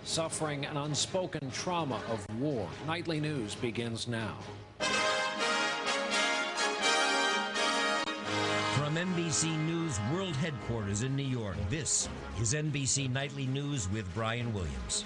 suffering an unspoken trauma of war. Nightly News begins now. From NBC News World Headquarters in New York, this is NBC Nightly News with Brian Williams.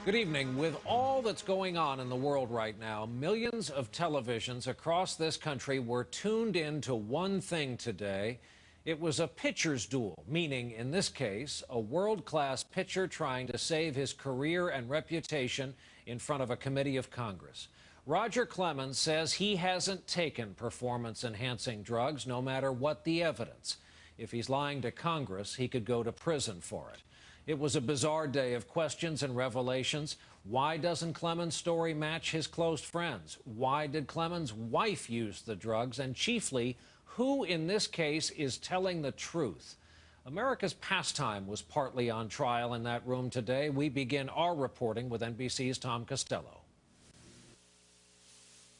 Good evening. With all that's going on in the world right now, millions of televisions across this country were tuned in to one thing today. It was a pitcher's duel, meaning, in this case, a world-class pitcher trying to save his career and reputation in front of a committee of Congress. Roger Clemens says he hasn't taken performance-enhancing drugs, no matter what the evidence. If he's lying to Congress, he could go to prison for it. It was a bizarre day of questions and revelations. Why doesn't Clemens' story match his close friends? Why did Clemens' wife use the drugs? And chiefly, who in this case is telling the truth? America's pastime was partly on trial in that room today. We begin our reporting with NBC's Tom Costello.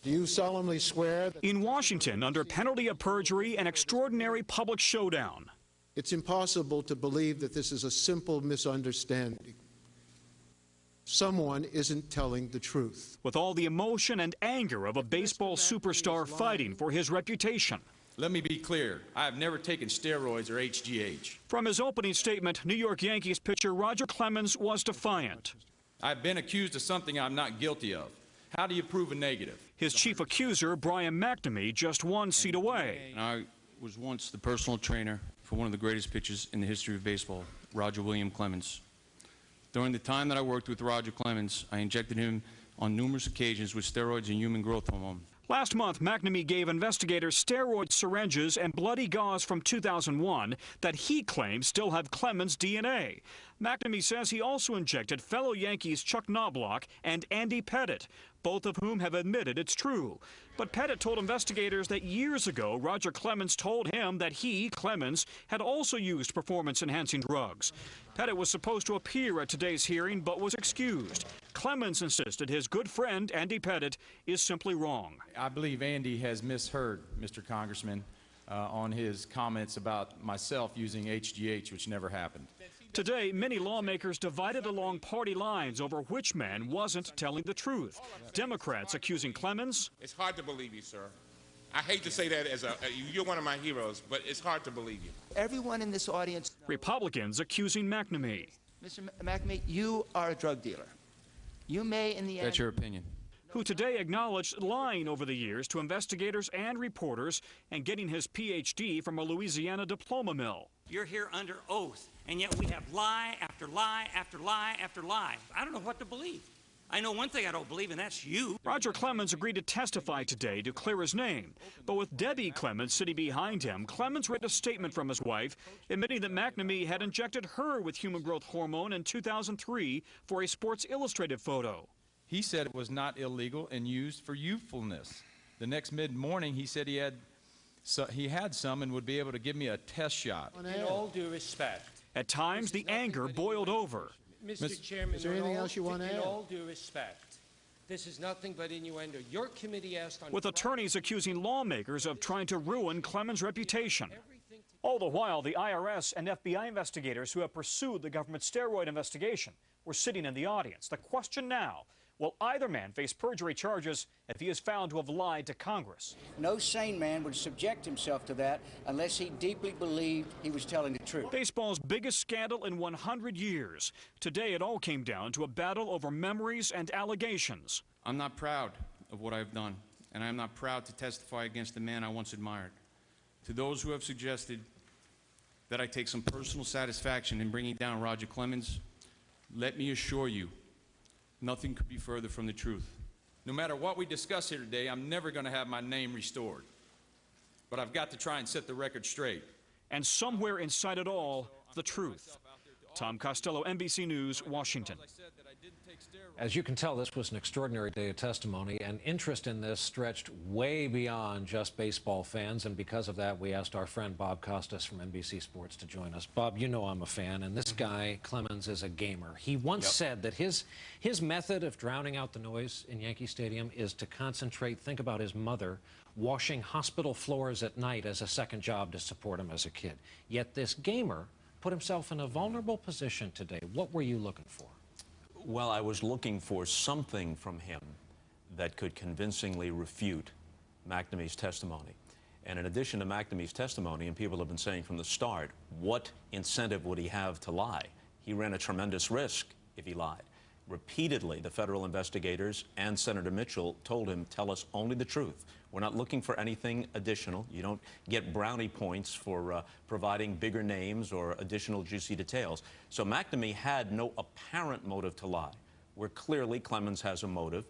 Do you solemnly swear that... In Washington, under penalty of perjury, an extraordinary public showdown. It's impossible to believe that this is a simple misunderstanding. Someone isn't telling the truth. With all the emotion and anger of a baseball superstar fighting for his reputation. Let me be clear. I have never taken steroids or HGH. From his opening statement, New York Yankees pitcher Roger Clemens was defiant. I've been accused of something I'm not guilty of. How do you prove a negative? His chief accuser, Brian McNamee, just one seat away. And I was once the personal trainer for one of the greatest pitchers in the history of baseball, Roger William Clemens. During the time that I worked with Roger Clemens, I injected him on numerous occasions with steroids and human growth hormone. Last month, McNamee gave investigators steroid syringes and bloody gauze from 2001 that he claims still have Clemens' DNA. McNamee says he also injected fellow Yankees Chuck Knobloch and Andy Pettitte, both of whom have admitted it's true. But Pettitte told investigators that years ago, Roger Clemens told him that he, Clemens, had also used performance-enhancing drugs. Pettitte was supposed to appear at today's hearing, but was excused. Clemens insisted his good friend, Andy Pettitte, is simply wrong. I believe Andy has misheard, Mr. Congressman, on his comments about myself using HGH, which never happened. Today, many lawmakers divided along party lines over which man wasn't telling the truth. Democrats accusing Clemens. It's hard to believe you, sir. I hate to say that as you're one of my heroes, but it's hard to believe you. Everyone in this audience. Republicans accusing McNamee. Mr. McNamee, you are a drug dealer. You may, in the end. That's your opinion. Who today acknowledged lying over the years to investigators and reporters and getting his Ph.D. from a Louisiana diploma mill. You're here under oath, and yet we have lie after lie after lie after lie. I don't know what to believe. I know one thing I don't believe, and that's you. Roger Clemens agreed to testify today to clear his name. But with Debbie Clemens sitting behind him, Clemens read a statement from his wife admitting that McNamee had injected her with human growth hormone in 2003 for a Sports Illustrated photo. He said it was not illegal and used for youthfulness. The next mid-morning, he said he had some and would be able to give me a test shot. In all due respect. At times, the anger boiled over. Mr. Chairman, is there anything else you want to add? In all due respect, this is nothing but innuendo. Your committee asked on... With attorneys accusing lawmakers of trying to ruin Clemens' reputation. All the while, the IRS and FBI investigators who have pursued the government steroid investigation were sitting in the audience. The question now, will either man face perjury charges if he is found to have lied to Congress? No sane man would subject himself to that unless he deeply believed he was telling the truth. Baseball's biggest scandal in 100 years. Today, it all came down to a battle over memories and allegations. I'm not proud of what I've done, and I'm not proud to testify against the man I once admired. To those who have suggested that I take some personal satisfaction in bringing down Roger Clemens, let me assure you, nothing could be further from the truth. No matter what we discuss here today, I'm never going to have my name restored. But I've got to try and set the record straight. And somewhere inside it all, the truth. Tom Costello, NBC News, Washington. As you can tell, this was an extraordinary day of testimony, and interest in this stretched way beyond just baseball fans, and because of that, we asked our friend Bob Costas from NBC Sports to join us. Bob, you know I'm a fan, and this guy, Clemens, is a gamer. He once said that his method of drowning out the noise in Yankee Stadium is to concentrate, think about his mother washing hospital floors at night as a second job to support him as a kid. Yet this gamer put himself in a vulnerable position today. What were you looking for? Well, I was looking for something from him that could convincingly refute McNamee's testimony. And in addition to McNamee's testimony, and people have been saying from the start, what incentive would he have to lie? He ran a tremendous risk if he lied. Repeatedly, the federal investigators and Senator Mitchell told him, tell us only the truth. We're not looking for anything additional. You don't get brownie points for providing bigger names or additional juicy details. So McNamee had no apparent motive to lie, where clearly Clemens has a motive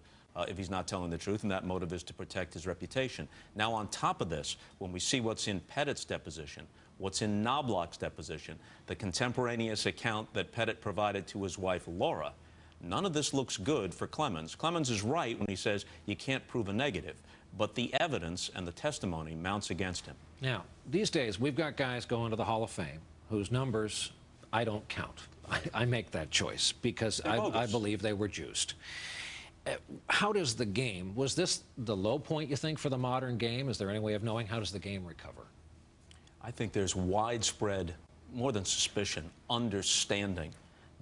if he's not telling the truth, and that motive is to protect his reputation. Now, on top of this, when we see what's in Pettit's deposition, what's in Knobloch's deposition, the contemporaneous account that Pettit provided to his wife, Laura, none of this looks good for Clemens. Clemens is right when he says you can't prove a negative, but the evidence and the testimony mounts against him. Now, these days, we've got guys going to the Hall of Fame whose numbers I don't count. I make that choice because I believe they were juiced. How does the game, was this the low point, you think, for the modern game? Is there any way of knowing how does the game recover? I think there's widespread, more than suspicion, understanding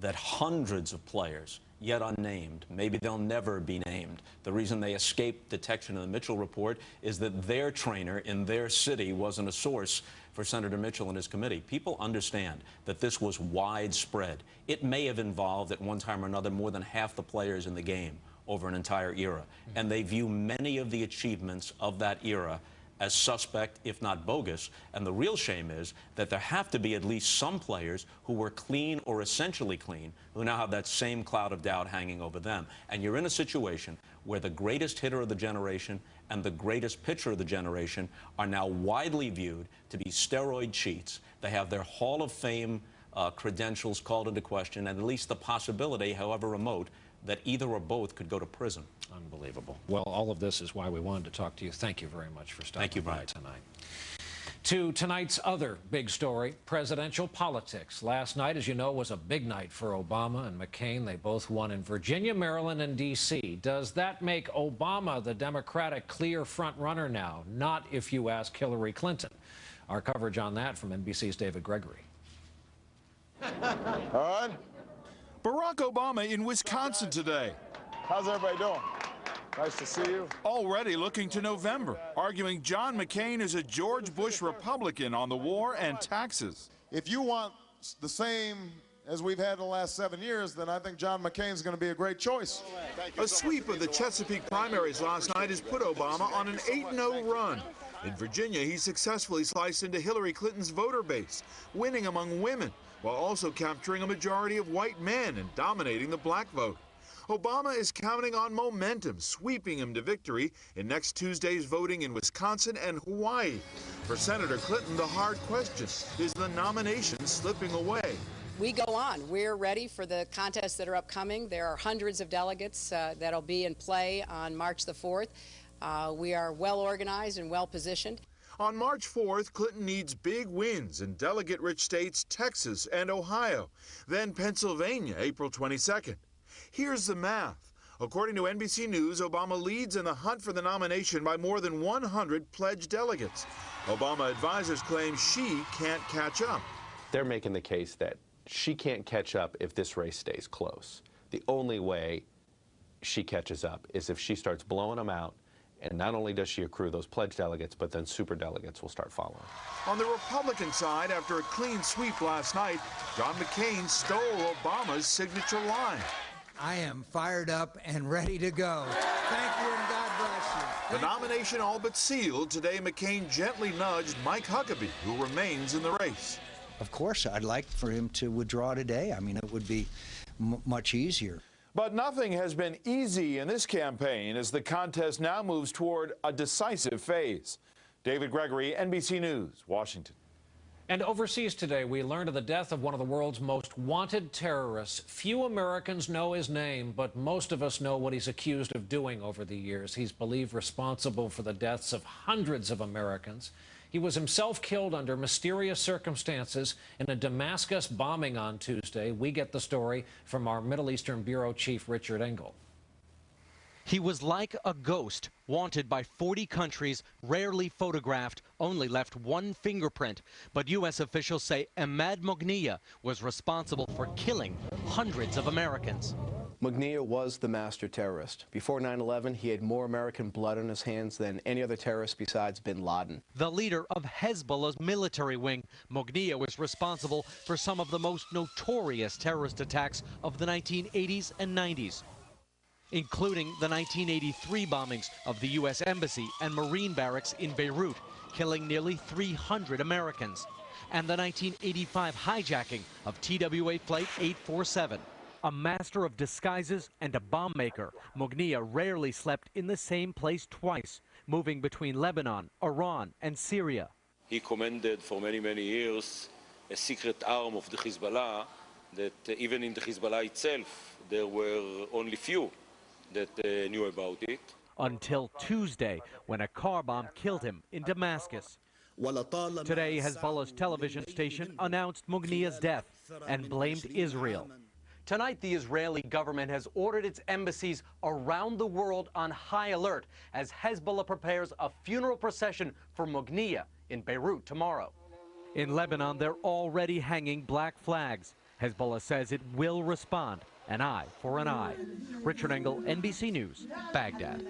that hundreds of players, yet unnamed, maybe they'll never be named. The reason they escaped detection in the Mitchell report is that their trainer in their city wasn't a source for Senator Mitchell and his committee. People understand that this was widespread. It may have involved at one time or another more than half the players in the game over an entire era. And they view many of the achievements of that era as suspect, if not bogus. And the real shame is that there have to be at least some players who were clean or essentially clean who now have that same cloud of doubt hanging over them. And you're in a situation where the greatest hitter of the generation and the greatest pitcher of the generation are now widely viewed to be steroid cheats. They have their Hall of Fame credentials called into question, and at least the possibility, however remote, that either or both could go to prison. Unbelievable. Well, all of this is why we wanted to talk to you. Thank you very much for stopping by tonight. To tonight's other big story, presidential politics. Last night, as you know, was a big night for Obama and McCain. They both won in Virginia, Maryland, and D.C. Does that make Obama the Democratic clear front runner now? Not if you ask Hillary Clinton. Our coverage on that from NBC's David Gregory. All right. Barack Obama in Wisconsin today. How's everybody doing? Nice to see you. Already looking to November, arguing John McCain is a George Bush Republican on the war and taxes. If you want the same as we've had in the last 7 years, then I think John McCain's going to be a great choice. A sweep of the Chesapeake primaries last night has put Obama on an 8-0 run. In Virginia, he successfully sliced into Hillary Clinton's voter base, winning among women, while also capturing a majority of white men and dominating the black vote. Obama is counting on momentum, sweeping him to victory in next Tuesday's voting in Wisconsin and Hawaii. For Senator Clinton, the hard question is the nomination slipping away. We go on. We're ready for the contests that are upcoming. There are hundreds of delegates that'll be in play on March the 4th. We are well organized and well positioned. On March 4th, Clinton needs big wins in delegate-rich states Texas and Ohio, then Pennsylvania, April 22nd. Here's the math. According to NBC News, Obama leads in the hunt for the nomination by more than 100 pledged delegates. Obama advisors claim she can't catch up. They're making the case that she can't catch up if this race stays close. The only way she catches up is if she starts blowing them out. And not only does she accrue those pledged delegates, but then superdelegates will start following. On the Republican side, after a clean sweep last night, John McCain stole Obama's signature line. I am fired up and ready to go. Thank you and God bless you. The nomination all but sealed. Today, McCain gently nudged Mike Huckabee, who remains in the race. Of course, I'd like for him to withdraw today. I mean, it would be much easier. But nothing has been easy in this campaign as the contest now moves toward a decisive phase. David Gregory, NBC News, Washington. And overseas today, we learned of the death of one of the world's most wanted terrorists. Few Americans know his name, but most of us know what he's accused of doing over the years. He's believed responsible for the deaths of hundreds of Americans. He was himself killed under mysterious circumstances in a Damascus bombing on Tuesday. We get the story from our Middle Eastern Bureau Chief, Richard Engel. He was like a ghost, wanted by 40 countries, rarely photographed, only left one fingerprint. But U.S. officials say Ahmad Mogniya was responsible for killing hundreds of Americans. Mogniya was the master terrorist. Before 9/11, he had more American blood on his hands than any other terrorist besides bin Laden. The leader of Hezbollah's military wing, Mogniya was responsible for some of the most notorious terrorist attacks of the 1980s and 90s, including the 1983 bombings of the U.S. Embassy and Marine barracks in Beirut, killing nearly 300 Americans, and the 1985 hijacking of TWA Flight 847. A master of disguises and a bomb maker, Mogniya rarely slept in the same place twice, moving between Lebanon, Iran, and Syria. He commanded for many, many years a secret arm of the Hezbollah that even in the Hezbollah itself, there were only few that knew about it. Until Tuesday, when a car bomb killed him in Damascus. Today, Hezbollah's television station announced Mogniya's death and blamed Israel. Tonight, the Israeli government has ordered its embassies around the world on high alert as Hezbollah prepares a funeral procession for Mogniya in Beirut tomorrow. In Lebanon, they're already hanging black flags. Hezbollah says it will respond, an eye for an eye. Richard Engel, NBC News, Baghdad.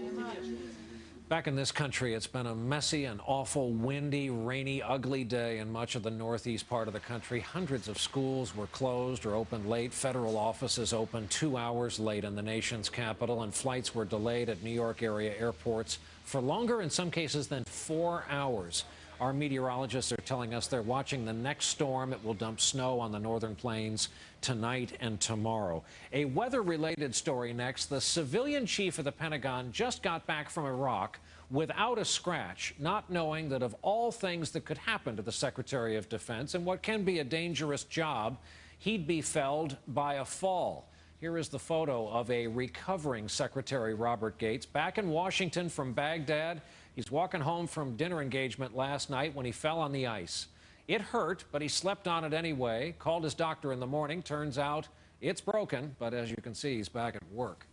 Back in this country, it's been a messy and awful, windy, rainy, ugly day in much of the northeast part of the country. Hundreds of schools were closed or opened late. Federal offices opened 2 hours late in the nation's capital, and flights were delayed at New York area airports for longer, in some cases, than 4 hours. Our meteorologists are telling us they're watching the next storm. It will dump snow on the northern plains tonight and tomorrow. A weather-related story next. The civilian chief of the Pentagon just got back from Iraq without a scratch, not knowing that of all things that could happen to the Secretary of Defense and what can be a dangerous job, he'd be felled by a fall. Here is the photo of a recovering Secretary Robert Gates back in Washington from Baghdad. He's walking home from dinner engagement last night when he fell on the ice. It hurt, but he slept on it anyway, called his doctor in the morning. Turns out it's broken, but as you can see, he's back at work.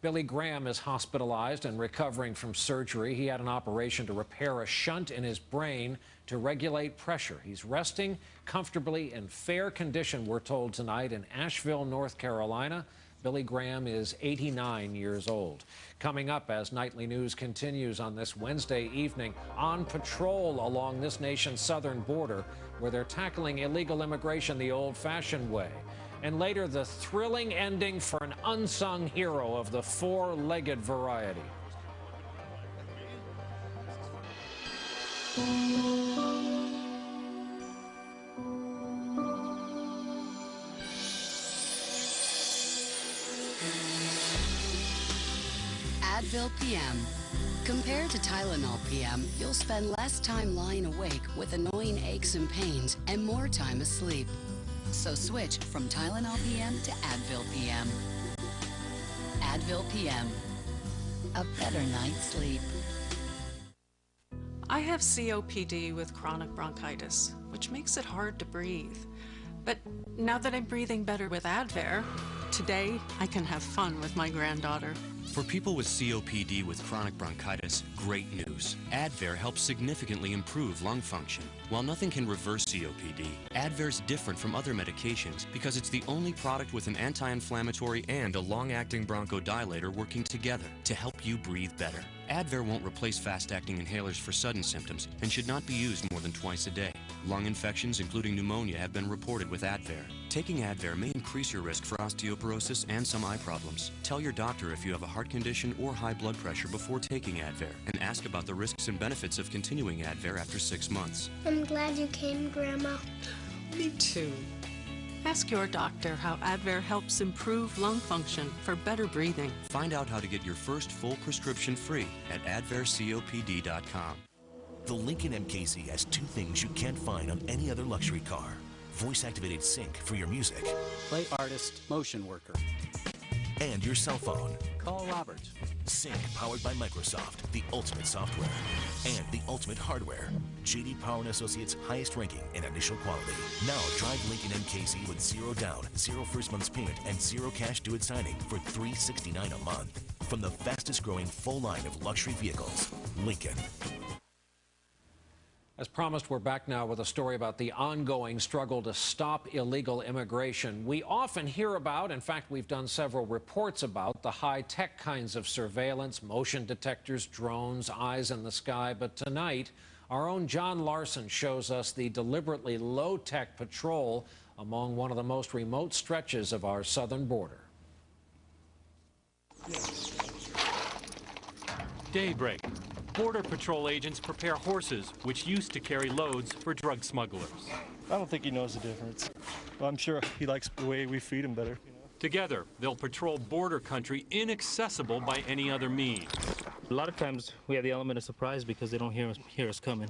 Billy Graham is hospitalized and recovering from surgery. He had an operation to repair a shunt in his brain to regulate pressure. He's resting comfortably in fair condition, we're told tonight, in Asheville, North Carolina. Billy Graham is 89 years old. Coming up as Nightly News continues on this Wednesday evening, on patrol along this nation's southern border, where they're tackling illegal immigration the old-fashioned way. And later, the thrilling ending for an unsung hero of the four-legged variety. Advil PM. Compared to Tylenol PM, you'll spend less time lying awake with annoying aches and pains and more time asleep. So switch from Tylenol PM to Advil PM. Advil PM. A better night's sleep. I have COPD with chronic bronchitis, which makes it hard to breathe. But now that I'm breathing better with Advair, today I can have fun with my granddaughter. For people with COPD with chronic bronchitis, great news. Advair helps significantly improve lung function. While nothing can reverse COPD, Advair is different from other medications because it's the only product with an anti-inflammatory and a long-acting bronchodilator working together to help you breathe better. Advair won't replace fast-acting inhalers for sudden symptoms and should not be used more than twice a day. Lung infections, including pneumonia, have been reported with Advair. Taking Advair may increase your risk for osteoporosis and some eye problems. Tell your doctor if you have a heart condition or high blood pressure before taking Advair, and ask about the risks and benefits of continuing Advair after 6 months. I'm glad you came, Grandma. Me too. Ask your doctor how Advair helps improve lung function for better breathing. Find out how to get your first full prescription free at advaircopd.com. The Lincoln MKZ has two things you can't find on any other luxury car. Voice-activated sync for your music. Play artist, motion worker. And your cell phone. Call Robert. Sync powered by Microsoft, the ultimate software. And the ultimate hardware. J.D. Power & Associates' highest ranking in initial quality. Now drive Lincoln MKZ with 0 down, 0 first month's payment, and 0 cash due at signing for $369 a month. From the fastest growing full line of luxury vehicles, Lincoln. As promised, we're back now with a story about the ongoing struggle to stop illegal immigration. We often hear about, in fact, we've done several reports about the high-tech kinds of surveillance, motion detectors, drones, eyes in the sky. But tonight, our own John Larson shows us the deliberately low-tech patrol along one of the most remote stretches of our southern border. Daybreak. Border Patrol agents prepare horses, which used to carry loads for drug smugglers. I don't think he knows the difference. Well, I'm sure he likes the way we feed him better. Together, they'll patrol border country inaccessible by any other means. A lot of times we have the element of surprise because they don't hear us coming.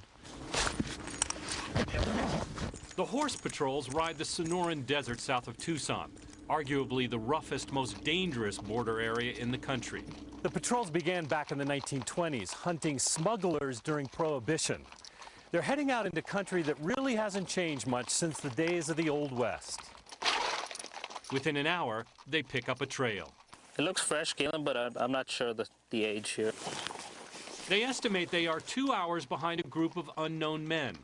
The horse patrols ride the Sonoran Desert south of Tucson, arguably the roughest, most dangerous border area in the country. The patrols began back in the 1920s, hunting smugglers during Prohibition. They're heading out into country that really hasn't changed much since the days of the Old West. Within an hour, they pick up a trail. It looks fresh, Galen, but I'm not sure the age here. They estimate they are 2 hours behind a group of unknown men.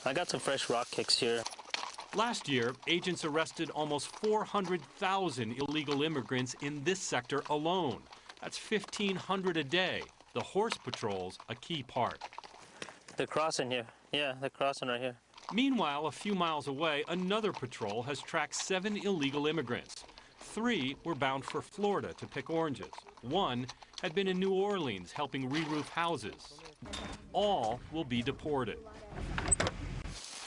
I got some fresh rock kicks here. Last year, agents arrested almost 400,000 illegal immigrants in this sector alone. That's 1,500 a day. The horse patrol's a key part. They're crossing here. Yeah, they're crossing right here. Meanwhile, a few miles away, another patrol has tracked 7 illegal immigrants. 3 were bound for Florida to pick oranges. 1 had been in New Orleans helping re-roof houses. All will be deported.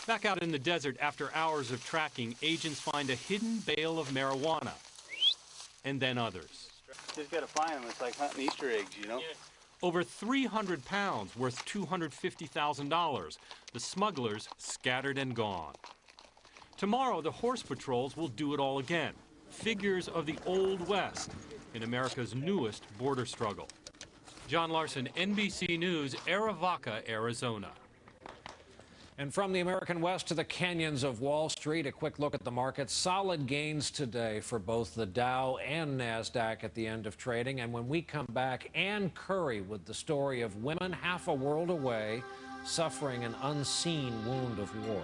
Back out in the desert after hours of tracking, agents find a hidden bale of marijuana, and then others. Just gotta find them. It's like hunting Easter eggs, you know? Yeah. Over 300 pounds worth $250,000. The smugglers scattered and gone. Tomorrow, the horse patrols will do it all again. Figures of the Old West in America's newest border struggle. John Larson, NBC News, Arivaca, Arizona. And from the American West to the canyons of Wall Street, a quick look at the markets. Solid gains today for both the Dow and NASDAQ at the end of trading. And when we come back, Ann Curry with the story of women half a world away suffering an unseen wound of war.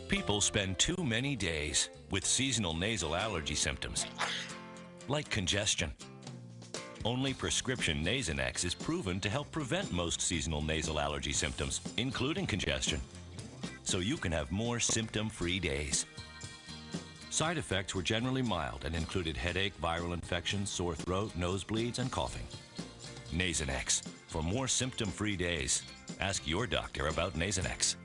People spend too many days with seasonal nasal allergy symptoms, like congestion. Only prescription Nasonex is proven to help prevent most seasonal nasal allergy symptoms, including congestion, so you can have more symptom-free days. Side effects were generally mild and included headache, viral infections, sore throat, nosebleeds, and coughing. Nasonex. For more symptom-free days, ask your doctor about Nasonex.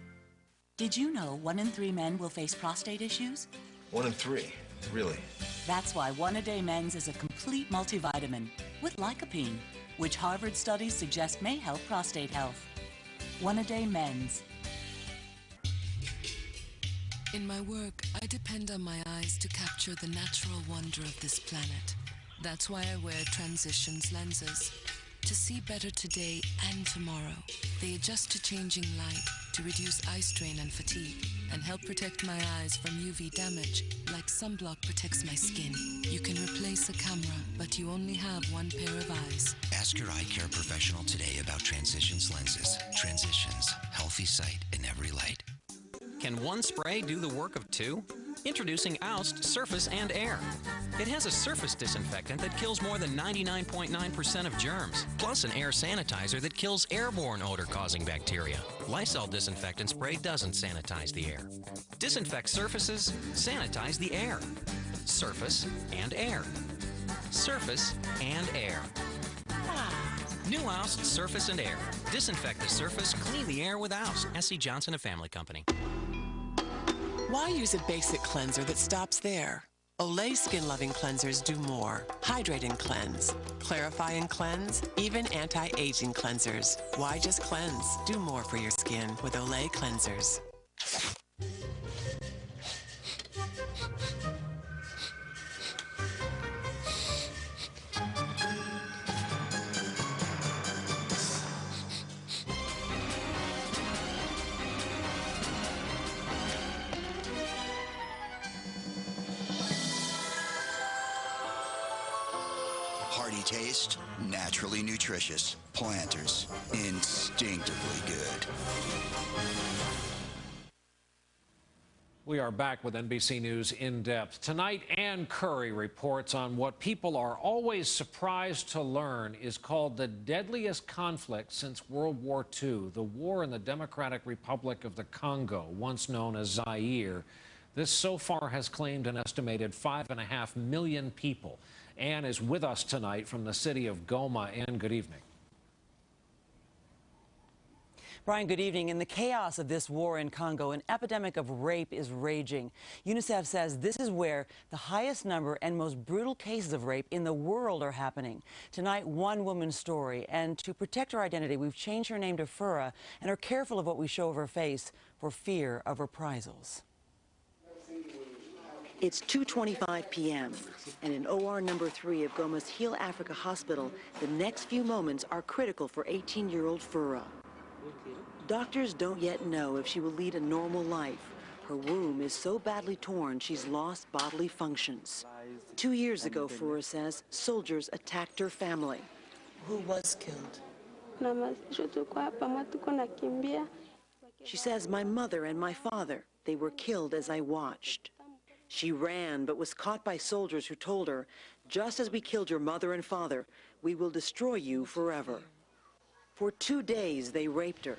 Did you know 1 in 3 men will face prostate issues? 1 in 3? Really? That's why One-A-Day Men's is a complete multivitamin with lycopene, which Harvard studies suggest may help prostate health. One-A-Day Men's. In my work, I depend on my eyes to capture the natural wonder of this planet. That's why I wear Transitions lenses. To see better today and tomorrow, they adjust to changing light to reduce eye strain and fatigue and help protect my eyes from UV damage like sunblock protects my skin. You can replace a camera, but you only have 1 pair of eyes. Ask your eye care professional today about Transitions lenses. Transitions, healthy sight in every light. Can one spray do the work of 2? Introducing Oust Surface and Air. It has a surface disinfectant that kills more than 99.9% of germs, plus an air sanitizer that kills airborne odor-causing bacteria. Lysol disinfectant spray doesn't sanitize the air. Disinfect surfaces, sanitize the air. Surface and Air. Surface and Air. New Oust Surface and Air. Disinfect the surface, clean the air with Oust. S.C. Johnson, a family company. Why use a basic cleanser that stops there? Olay Skin Loving Cleansers do more. Hydrate and cleanse. Clarify and cleanse. Even anti-aging cleansers. Why just cleanse? Do more for your skin with Olay Cleansers. Mighty taste, naturally nutritious. Planters, instinctively good. We are back with NBC News In Depth. Tonight, Ann Curry reports on what people are always surprised to learn is called the deadliest conflict since World War II, the war in the Democratic Republic of the Congo, once known as Zaire. This so far has claimed an estimated 5.5 million people. Ann is with us tonight from the city of Goma. Ann, good evening. Brian, good evening. In the chaos of this war in Congo, an epidemic of rape is raging. UNICEF says this is where the highest number and most brutal cases of rape in the world are happening. Tonight, one woman's story. And to protect her identity, we've changed her name to Fura and are careful of what we show of her face for fear of reprisals. It's 2:25 p.m. and in OR number 3 of Goma's Heal Africa Hospital, the next few moments are critical for 18-year-old Fura. Doctors don't yet know if she will lead a normal life. Her womb is so badly torn, she's lost bodily functions. 2 years ago, Fura says, soldiers attacked her family. Who was killed? She says, my mother and my father, they were killed as I watched. She ran, but was caught by soldiers who told her, just as we killed your mother and father, we will destroy you forever. For 2 days, they raped her.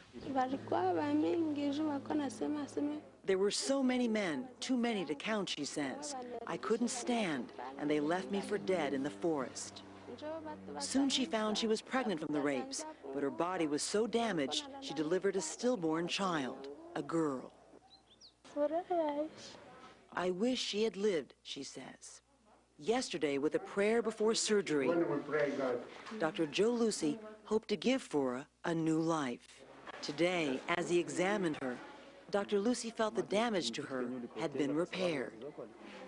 There were so many men, too many to count, she says. I couldn't stand, and they left me for dead in the forest. Soon she found she was pregnant from the rapes, but her body was so damaged, she delivered a stillborn child, a girl. I wish she had lived, she says. Yesterday, with a prayer before surgery, Dr. Joe Lucy hoped to give Fura a new life. Today, as he examined her, Dr. Lucy felt the damage to her had been repaired.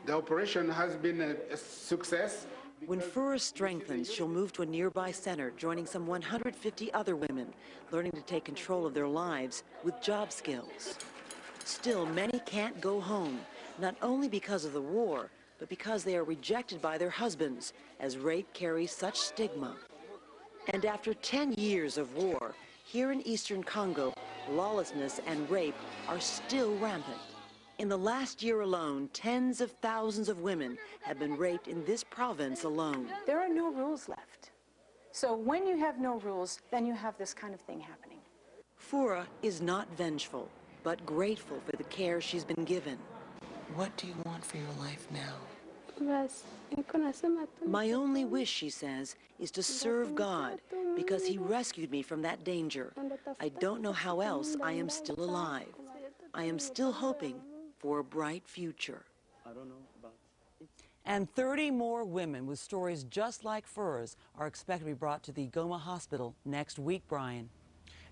The operation has been a success. When Fura strengthens, she'll move to a nearby center, joining some 150 other women, learning to take control of their lives with job skills. Still, many can't go home, not only because of the war, but because they are rejected by their husbands, as rape carries such stigma. And after 10 years of war, here in eastern Congo, lawlessness and rape are still rampant. In the last year alone, tens of thousands of women have been raped in this province alone. There are no rules left. So when you have no rules, then you have this kind of thing happening. Fura is not vengeful, but grateful for the care she's been given. What do you want for your life now? My only wish, she says, is to serve God, because he rescued me from that danger. I don't know how else I am still alive. I am still hoping for a bright future. And 30 more women with stories just like Fura's are expected to be brought to the Goma Hospital next week, Brian.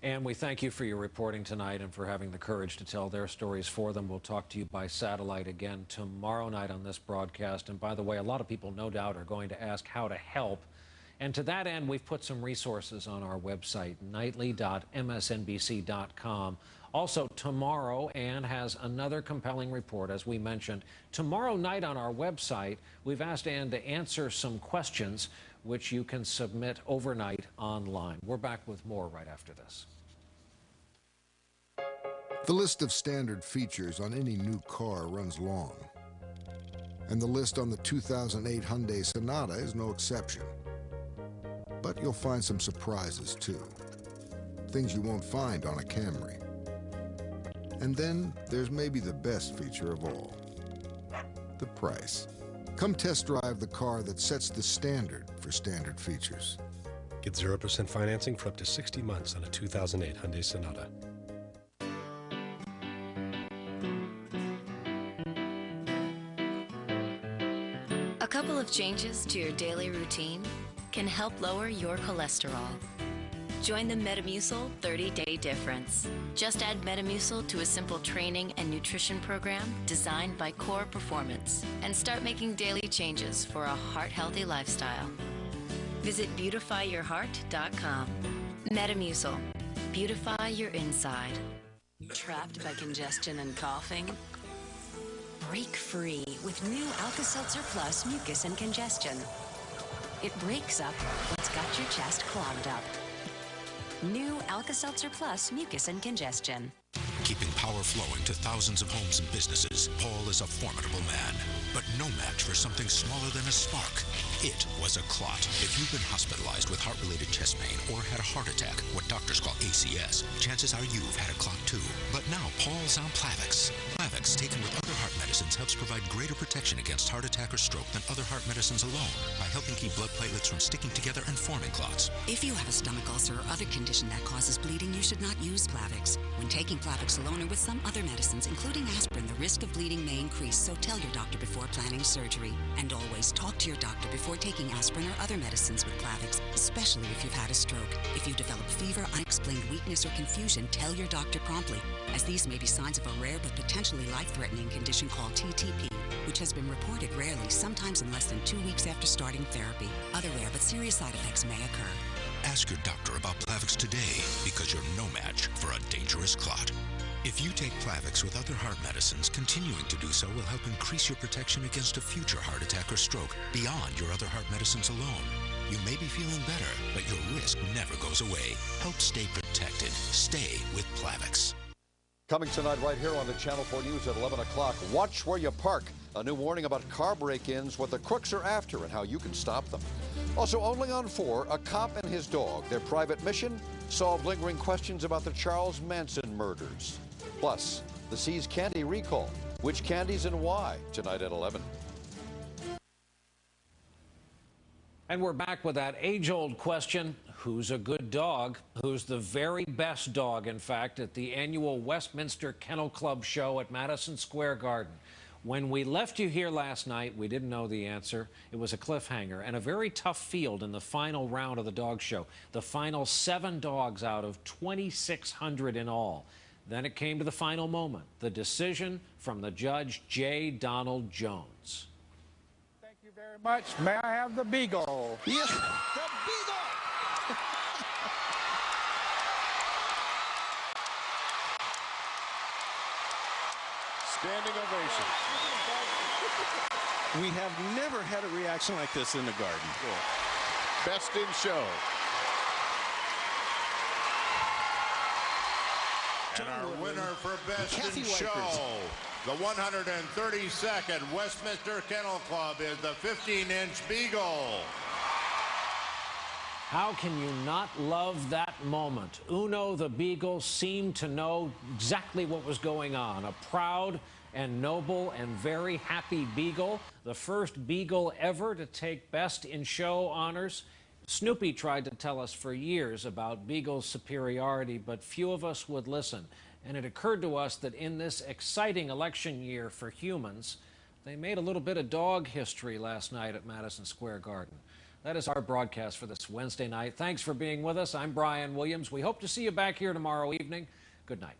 And we thank you for your reporting tonight and for having the courage to tell their stories for them. We'll talk to you by satellite again tomorrow night on this broadcast. And by the way, a lot of people no doubt are going to ask how to help. And to that end, we've put some resources on our website, nightly.msnbc.com. Also, tomorrow, Ann has another compelling report, as we mentioned. Tomorrow night on our website, we've asked Ann to answer some questions which you can submit overnight online. We're back with more right after this. The list of standard features on any new car runs long. And the list on the 2008 Hyundai Sonata is no exception. But you'll find some surprises too. Things you won't find on a Camry. And then there's maybe the best feature of all, the price. Come test drive the car that sets the standard for standard features. Get 0% financing for up to 60 months on a 2008 Hyundai Sonata. A couple of changes to your daily routine can help lower your cholesterol. Join the Metamucil 30-Day Difference. Just add Metamucil to a simple training and nutrition program designed by Core Performance and start making daily changes for a heart-healthy lifestyle. Visit beautifyyourheart.com. Metamucil. Beautify your inside. Trapped by congestion and coughing? Break free with new Alka-Seltzer Plus Mucus and Congestion. It breaks up what's got your chest clogged up. New Alka-Seltzer Plus Mucus and Congestion. Keeping power flowing to thousands of homes and businesses, Paul is a formidable man, but no match for something smaller than a spark. It was a clot. If you've been hospitalized with heart-related chest pain or had a heart attack, what doctors call ACS, chances are you've had a clot too. But now Paul's on Plavix. Plavix, taken with other heart medicines, helps provide greater protection against heart attack or stroke than other heart medicines alone by helping keep blood platelets from sticking together and forming clots. If you have a stomach ulcer or other condition that causes bleeding, you should not use Plavix. When taking Plavix alone or with some other medicines, including aspirin, the risk of bleeding may increase, so tell your doctor before planning surgery. And always talk to your doctor before taking aspirin or other medicines with Plavix, especially if you've had a stroke. If you develop fever, unexplained weakness, or confusion, tell your doctor promptly, as these may be signs of a rare but potentially life-threatening condition called TTP, which has been reported rarely, sometimes in less than 2 weeks after starting therapy. Other rare but serious side effects may occur. Ask your doctor about Plavix today, because you're no match for a dangerous clot. If you take Plavix with other heart medicines, continuing to do so will help increase your protection against a future heart attack or stroke beyond your other heart medicines alone. You may be feeling better, but your risk never goes away. Help stay protected. Stay with Plavix. Coming tonight right here on the Channel 4 News at 11 o'clock, watch where you park. A new warning about car break-ins, what the crooks are after, and how you can stop them. Also, only on 4, a cop and his dog. Their private mission? Solve lingering questions about the Charles Manson murders. Plus, the See's candy recall. Which candies and why? Tonight at 11. And we're back with that age-old question, who's a good dog? Who's the very best dog, in fact, at the annual Westminster Kennel Club show at Madison Square Garden? When we left you here last night, we didn't know the answer. It was a cliffhanger and a very tough field in the final round of the dog show. The final 7 dogs out of 2,600 in all. Then it came to the final moment, the decision from the judge, J. Donald Jones. Thank you very much. May I have the Beagle? Yes, the Beagle! Standing ovation. We have never had a reaction like this in the garden. Cool. Best in show. And our winner for Best in Show, the 132nd Westminster Kennel Club, is the 15-inch Beagle. How can you not love that moment? Uno the Beagle seemed to know exactly what was going on. A proud and noble and very happy Beagle, the first Beagle ever to take Best in Show honors. Snoopy tried to tell us for years about Beagle's superiority, but few of us would listen. And it occurred to us that in this exciting election year for humans, they made a little bit of dog history last night at Madison Square Garden. That is our broadcast for this Wednesday night. Thanks for being with us. I'm Brian Williams. We hope to see you back here tomorrow evening. Good night.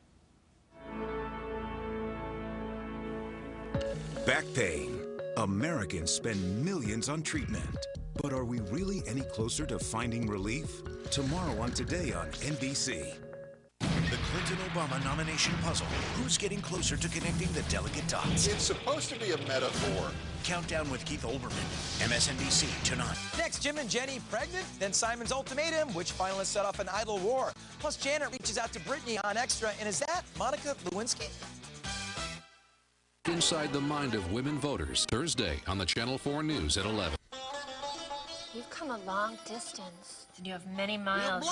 Back pain. Americans spend millions on treatment. But are we really any closer to finding relief? Tomorrow on Today on NBC. The Clinton-Obama nomination puzzle. Who's getting closer to connecting the delicate dots? It's supposed to be a metaphor. Countdown with Keith Olbermann. MSNBC tonight. Next, Jim and Jenny pregnant, then Simon's ultimatum, which finalists set off an idle war. Plus, Janet reaches out to Brittany on Extra, and is that Monica Lewinsky? Inside the mind of women voters, Thursday on the Channel 4 News at 11. You've come a long distance, and you have many miles.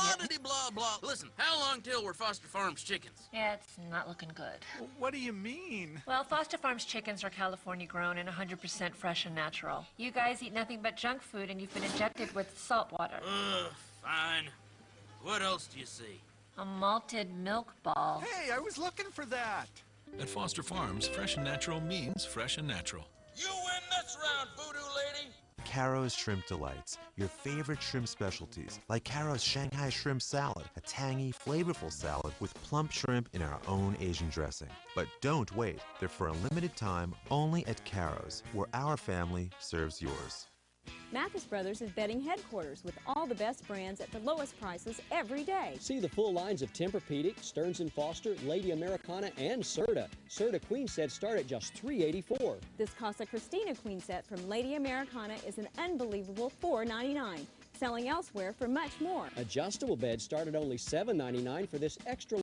Blah, blah. Listen, how long till we're Foster Farms chickens? Yeah, it's not looking good. Well, what do you mean? Well, Foster Farms chickens are California grown and 100% fresh and natural. You guys eat nothing but junk food, and you've been injected with salt water. Ugh, fine. What else do you see? A malted milk ball. Hey, I was looking for that. At Foster Farms, fresh and natural means fresh and natural. You win this round, voodoo lady! Caro's Shrimp Delights, your favorite shrimp specialties, like Caro's Shanghai Shrimp Salad, a tangy, flavorful salad with plump shrimp in our own Asian dressing. But don't wait, they're for a limited time only at Caro's, where our family serves yours. Mathis Brothers is bedding headquarters with all the best brands at the lowest prices every day. See the full lines of Tempur-Pedic, Stearns & Foster, Lady Americana, and Serta. Serta queen sets start at just $384. This Casa Cristina queen set from Lady Americana is an unbelievable $499, selling elsewhere for much more. Adjustable beds start at only $799 for this extra